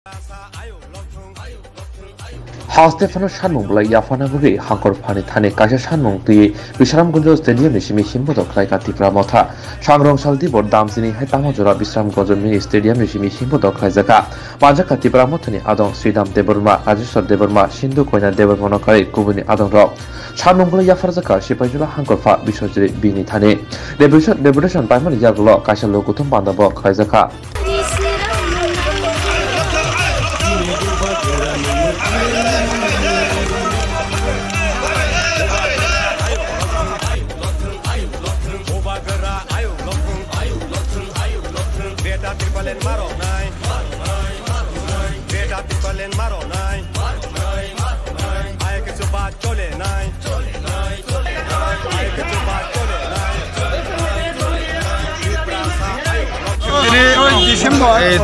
Stephano Shanmung Yafana Buri, Hankor Pani Tani Kasha Shanmung, the Bisharamgunjo Stadium, Nishimi Botok like Atipra Mota, Shangrong Saldibor, Damsini, Hetamojora, Bisram Gozomi Stadium, Nishimi Botok Kaizaka, Majaka Tipra Motani, Adon, Sridam Deburma, Ajusha Deburma, Shindu Koina Deburmonokari, Kubuni Adon Rock, Shanmung Yafarzaka, Shipajula Hankorfa, Bishojri Bini Tani, Debutation by Mani Yaglo, Kasha Lokutum Bandabo, Kaizaka.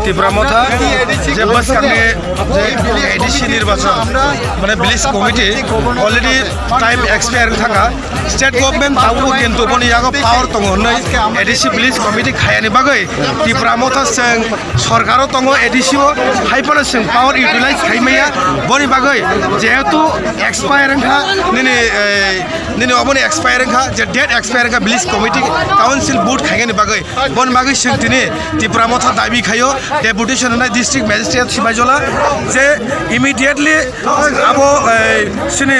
Tipramotha যে বাস কানে যে ADC নির্বাচন মানে village committee already time expire থাকা state government তাও কিন্তু বনি ইয়াগো পাওয়ার দङ नै এডিসি ভিলেজ কমিটি খায়াनि बागै Tipramotha जों सरकारो दङ एडिसि हाइफोर जों पावर इउटिलाइज खायमाया बनि बागै जेहेतु एक्सपायर खा निने अबनि एक्सपायर खा जे डेट एक्सपायर खा ভিলেज कमिटी काउन्सिल बोर्ड खायनि बागै बन बागै जों दिनै Tipramotha दाबि खायो डेपुटेशन होनाय डिस्ट्रिक्ट मजिस्ट्रेट सिबायजला जे इमिडिएटली अब सिनि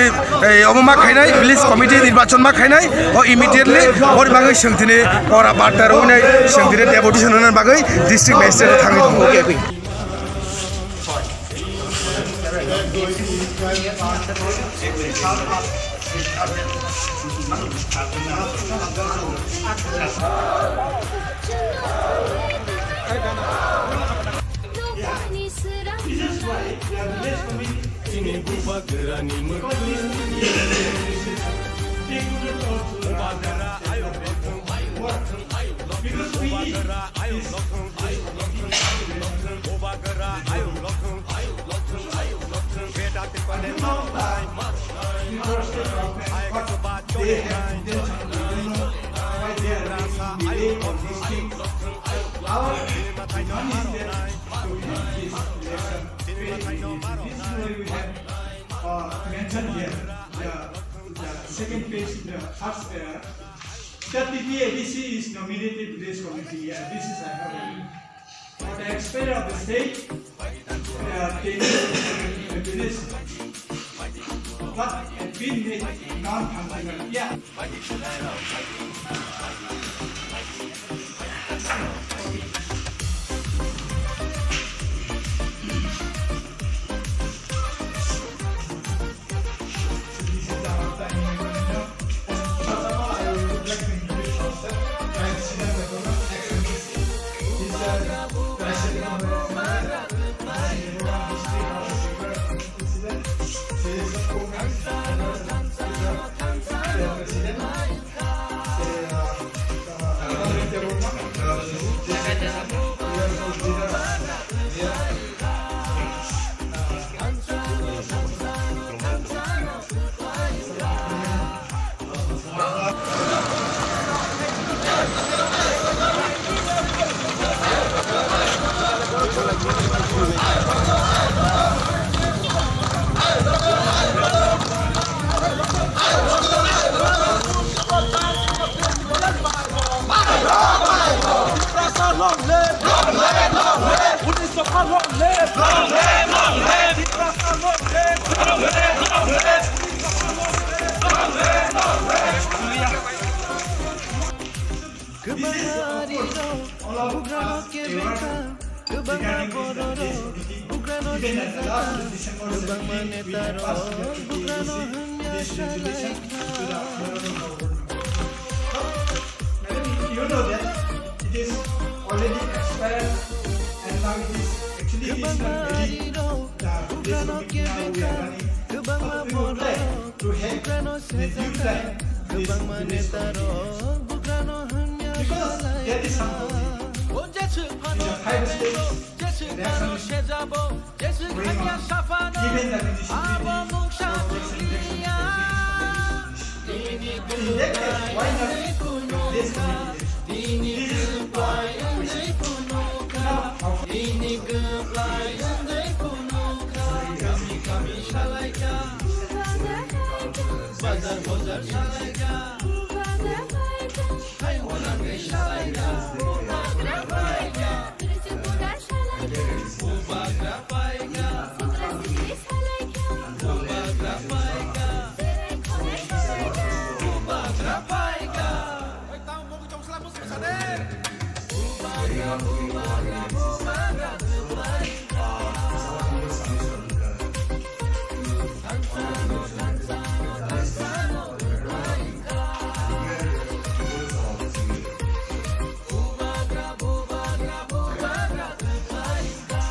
अबमा खायनाय ভিলেজ कमिटी निर्वाचन मा खायनाय ओ इमिडिएटली बन बागै जों दिनै अरा बाटार होनाय जों दिनै डेपुटेशन होनाय बागै डिस्ट्रिक्ट मजिस्ट्रेट थाङो mentioned here, the second page in the first pair, that the ADC is nominated to this committee. Yeah, this is I have for the expiry of the state, they need to this, but it's been made non-functional. Yeah. You know that it is already expired and now it is actually it is not ready. The committee now we are running. But we would like to have the due time this because there is something in the 5 states election going on. Given that it is in that case, why not this committee? This is why we should now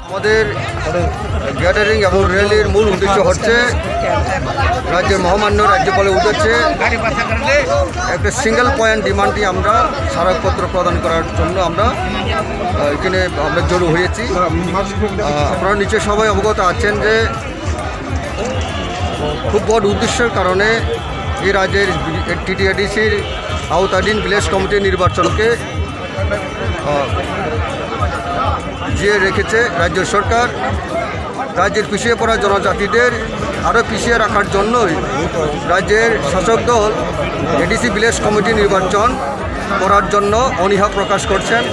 আমাদের gathering এবং র্যালির মূল উদ্দেশ্য হচ্ছে রাজ্যের মহামান্য রাজ্যপালের উদ্দেশ্যে একটা সিঙ্গেল পয়েন্ট ডিমান্ডটি আমরা স্মারকপত্র প্রদান করার জন্য আমরা এখানে আমরা জড়ো হয়েছি। আপনারা নিচে সবাই অবগত আছেন যে খুব বড় উদ্দেশ্যের কারণে এই রাজ্যের টিটিএডিসির আওতাধীন ভিলেজ কমিটি নির্বাচনকে জিয়ে রেখেছে রাজ্য সরকার। রাজ্যের পিছিয়ে পড়া জনজাতিদের আরও পিছিয়ে রাখার জন্যই রাজ্যের শাসক দল এডিসি ভিলেজ কমিটি নির্বাচন করার জন্য অনীহা প্রকাশ করছেন।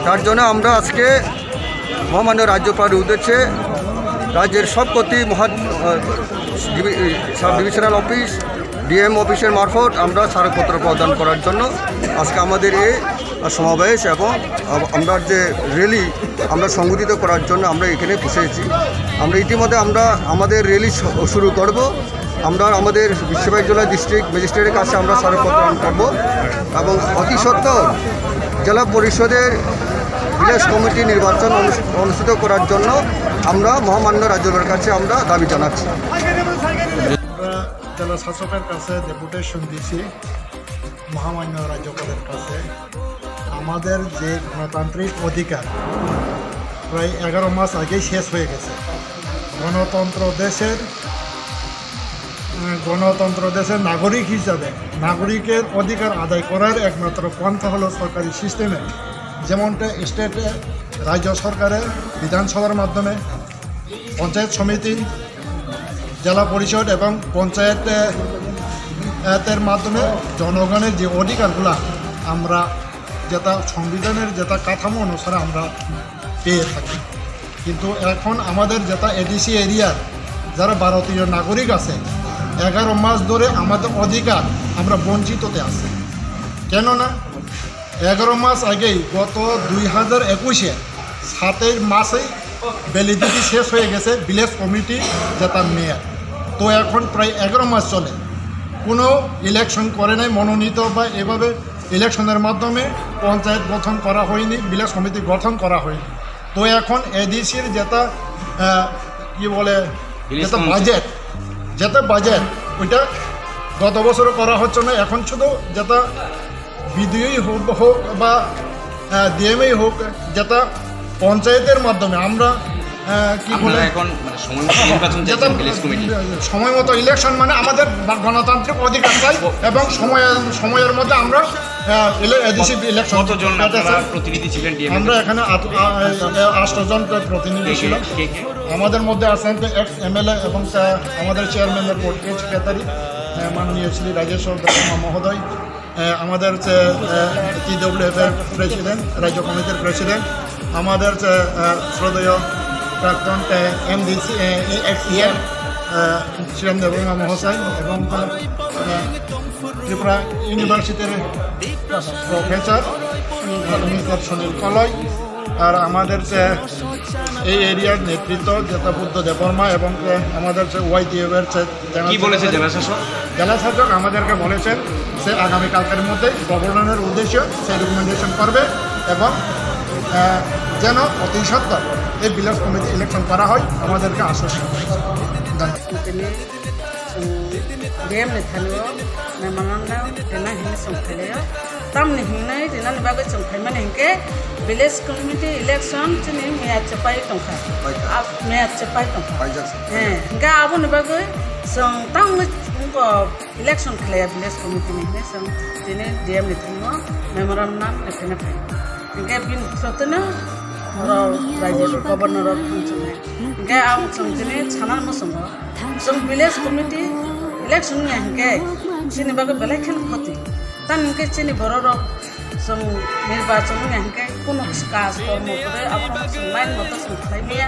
তার জন্য আমরা আজকে মহামান্য রাজ্যপালের উদ্দেশ্যে রাজ্যের সবকটি সাব ডিভিশনাল অফিস ডিএম অফিসের মারফত আমরা স্মারকপত্র প্রদান করার জন্য আজকে আমাদের এই সমাবেশ এবং আমরা যে র্যালি আমরা সংগঠিত করার জন্য আমরা এখানে বসেছি। আমরা ইতিমধ্যে আমরা আমাদের র্যালি শুরু করব। আমরা আমাদের বিশ্ববিদ্যালয় ডিস্ট্রিক্ট ম্যাজিস্ট্রেটের কাছে আমরা স্মারকপত্র করব এবং অতি সত্বর জেলা পরিষদের ভিলেজ কমিটি নির্বাচন অনুষ্ঠিত করার জন্য আমরা মহামান্য রাজ্যপালের কাছে আমরা দাবি জানাচ্ছি। জেলা শাসকের কাছে ডেপুটেশন দিয়েছি মহামান্য রাজ্যপালের কাছে আমাদের যে গণতান্ত্রিক অধিকার প্রায় 11 মাস আগেই শেষ হয়ে গেছে। গণতন্ত্র দেশের নাগরিক হিসাবে নাগরিকের অধিকার আদায় করার একমাত্র পন্থা হলো সরকারি সিস্টেমে, যেমনটা স্টেটে রাজ্য সরকারের বিধানসভার মাধ্যমে, পঞ্চায়েত সমিতি, জেলা পরিষদ এবং পঞ্চায়েতের মাধ্যমে জনগণের যে অধিকারগুলো আমরা যেটা সংবিধানের যেটা কাঠামো অনুসারে আমরা পেয়ে থাকি। কিন্তু এখন আমাদের যেটা এডিসি এরিয়ার যারা ভারতীয় নাগরিক আছে 11 মাস ধরে আমাদের অধিকার আমরা বঞ্চিততে আছি। কেননা 11 মাস আগেই গত 2021-এ 7 মাসেই ভ্যালিডিটি শেষ হয়ে গেছে ভিলেজ কমিটি যেটা মেয়র। তো এখন প্রায় 11 মাস চলে, কোনো ইলেকশন করে নাই মনোনীত বা এভাবে ইলেকশনের মাধ্যমে পঞ্চায়েত গঠন করা হয়নি, ভিলেজ কমিটি গঠন করা হয়নি। তো এখন এডিসির যেটা কি বলে যেটা বাজেট ওইটা গত বছরও করা হচ্ছে না। এখন শুধু যেটা বিডিওই হোক বা ডিএমই হোক যেটা পঞ্চায়েতের মাধ্যমে আমরা কি বলে সময় মতো ইলেকশন মানে আমাদের গণতান্ত্রিক অধিকার চাই এবং সময়ের মধ্যে আমরা ইলেকশন আমরা এখানে 8 জন প্রতিনিধি ছিল। আমাদের মধ্যে আছেন এক্স এমএলএ এবং আমাদের চেয়ারম্যানের পোর্ট্রেট সেক্রেটারি মাননীয় শ্রী রাজেশ্বর দত্ত মহোদয়, আমাদের TWF এর প্রেসিডেন্ট, রাজ্য কমিটির প্রেসিডেন্ট, আমাদের শ্রদ্ধেয় প্রাক্তন MDC EXEM শ্রীরাম দেববর্মা মহাশয় এবং ত্রিপুরা ইউনিভার্সিটির প্রফেসর মিস্টার সুনীল কলয়, আর আমাদের এই এরিয়ার নেতৃত্ব যেটা বুদ্ধ দেববর্মা এবং আমাদের YTF এর জেলা শাসক আমাদেরকে বলেছেন সে আগামীকালকের মধ্যে গভর্নরের উদ্দেশ্যে সে রিকমেন্ডেশন করবে এবং যেন অতি সত্বর এই ভিলেজ কমিটি ইলেকশন করা হয় আমাদেরকে আশ্বস্ত করেছে। ভিলেজ কমিটি ইলেকশন মেয়াদ চাপাই টঙ্কা হ্যাঁ হিংকা আবুনি বাগৈ जों तांग इलेक्शन खालाया विलेज कमिटी नि जों दिनै DM नि थाङो मेमोरेन्डाम लेखना फै हिंगा बिन सतनो राज्य गभर्नर थांचने हिंगा आं जों दिनै छाना मोसंग जों village committee election ni hangke chini bago belai khen khoti tan hangke chini bororo जों निर्वाचन ni hangke kono kaজ কর্ম করে abon जों line moto जों khlaimia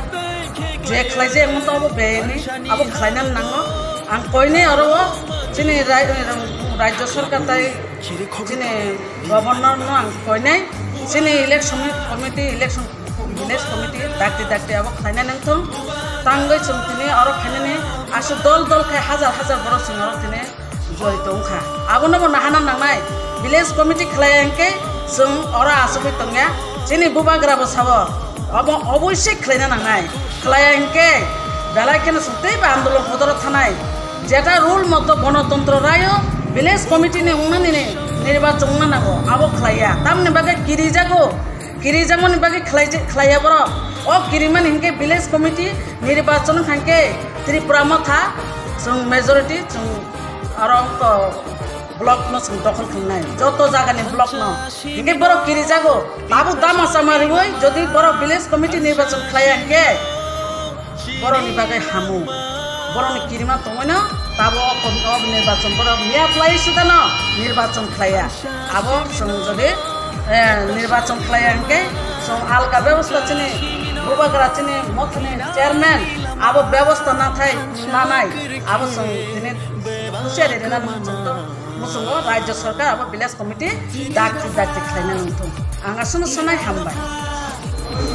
je khlaije moto abo beni abo khlainal nango ang koine aro chini rajya sarkar tai chini governor no ang koine chini election committee election village committee dakti abo khlaina nangthong tangai chumtini aro khainani asu dol khai hajar boro singaro tini joi tongkha abono bo nahana nangnai village committee khlayanke जों ora asubui tongya chini bubagra bo sabo abo oboshai khlaina nangnai khlayanke belai kena sutei ba andolon hodoro thanai যেটা rule মতো গণতন্ত্র রায় village committee নে উনানি নে নির্বাচন নাগো আবো খাইয়া তামনে বাগে কিরিজামনি বাগে খাইয়া বড় ও কিরিমান হিনকে ভিলেজ কমিটি নির্বাচন খানকে ত্রিপুরা মথা जों মেজরিটি जों আরঙ্ক ব্লক ন जों দখল খাই যত জায়গানি ব্লক ন হিনকে বড় কিরিজাগো বাবু দামাসা মারিবই যদি বড় ভিলেজ কমিটি নির্বাচন খাইয়াকে বড় নিবাগে হামু বরং কিরিমা তমনা তাবো অব নির্বাচন বড় মিয়া ফ্লাই সুদানো নির্বাচন খাইয়া আবো যদি নির্বাচন খাইয়াকে আলগা ব্যবস্থা চিনি বুবাগ্রা চিনি মথনি চেয়ারম্যান আবো ব্যবস্থা না থাই না নাই আবো তিনি হুশিয়ারি দেনা মুসুঙ্গ রাজ্য সরকার আবো ভিলেজ কমিটি ডাকতি খাইনা নথু আঙা শুনো শোনাই হামবাই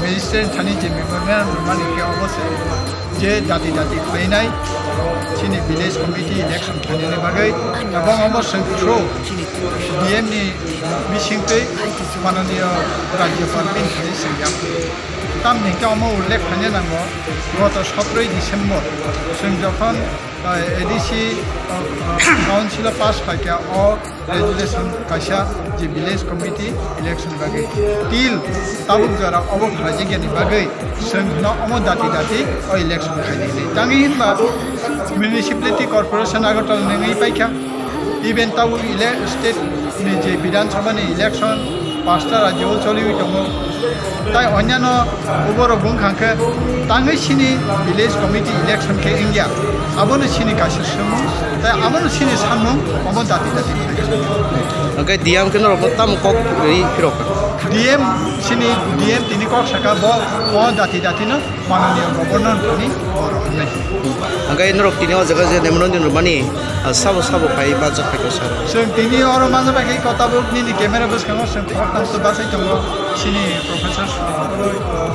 ম্যাজিস্ট্রেট থানি যে মেমোরিয়াল মালিককে অবশ্যই যে জাতি ফাইনাই চিনি ভিলেজ কমিটি ইলেকশন খাইনানি বাগৈ এবং অবশ্যই থ্রু ডিএম नि মিছিংকৈ মাননীয় রাজ্যপাল বিনখানি সিংয়া তাম নিকে অম উল্লেখ খাইনে নাঙ্গো গত 17 ডিসেম্বর जों যখন এডিসি কাউন্সিল পাস খাইয়া অ রেজুলেশন কাইসা যে ভিলেজ কমিটি ইলেকশন বাগৈ টিল তাবুক যারা অবক খাইজেনি বাগৈ जों न অম দাতি অ ইলেকশন খাইনি তাঙ্গি হিনবা মিউনিসিপালিটি কর্পোরেশন আগরতলা নেই পাইখা ইভেন তাবুক স্টেট नि যে বিধানসভানি ইলেকশন 5টা রাজ্যও চলিবি দङ তাই অন্যান্য উপর বুংখাंखो তাঙ্গै सिनि ভিলেজ কমিটি ইলেকশন কে ইন্ডিয়া আবনো सिनि কাছে সমু তাই আমনো सिनि সামু অম দাতি oke diam kena robotam kok ri pirok DM सिनि ডিএম তিনি কক সাকা ব দাতি না মাননীয় গভর্নর তিনি বড় নাই oke norok tini o jaga je nemron din rumani sabo pai baja pai sar जों তিনি और माने बाकी कताबुक नि क्यामेरा बस खाङो जों फटन तो बासाइ दङ सिनि प्रोफेसर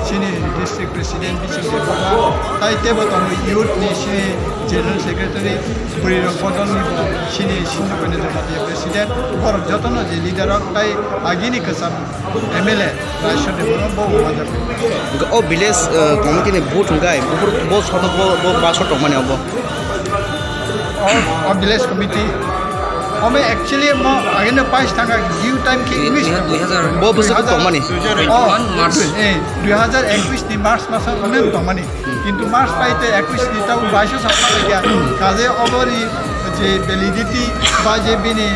सिनि डिस्ट्रिक्ट प्रेसिडेन्ट बिसिं देबा ताइ तेबो दङ युथ नि सिनि जनरल सेक्रेटारि बुरिर पदन नि सिनि सिनि पनि जमाति प्रेसिडेन्ट और जतन जे लिडार ताइ आगिनि कसाब एमएलए राष्ट्रदेव बो माजा o village committee ni vote ngai bo sono bo baso to mane obo और विलेज कमिटी हमें एक्चुअली म आगे न पास थांगा ड्यू टाइम के English 2000 bo busu to mane 2021 नि मार्च मास हमें तो मने किंतु मार्च पाइते 21 नि ताउ 22 सप्ताह गया काजे अबरी जे वैलिडिटी बा जे बिनि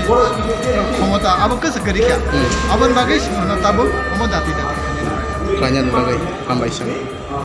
क्षमता अब कस करी क्या अब बागै न ताबो हम दाती klanyan bagai ambai sang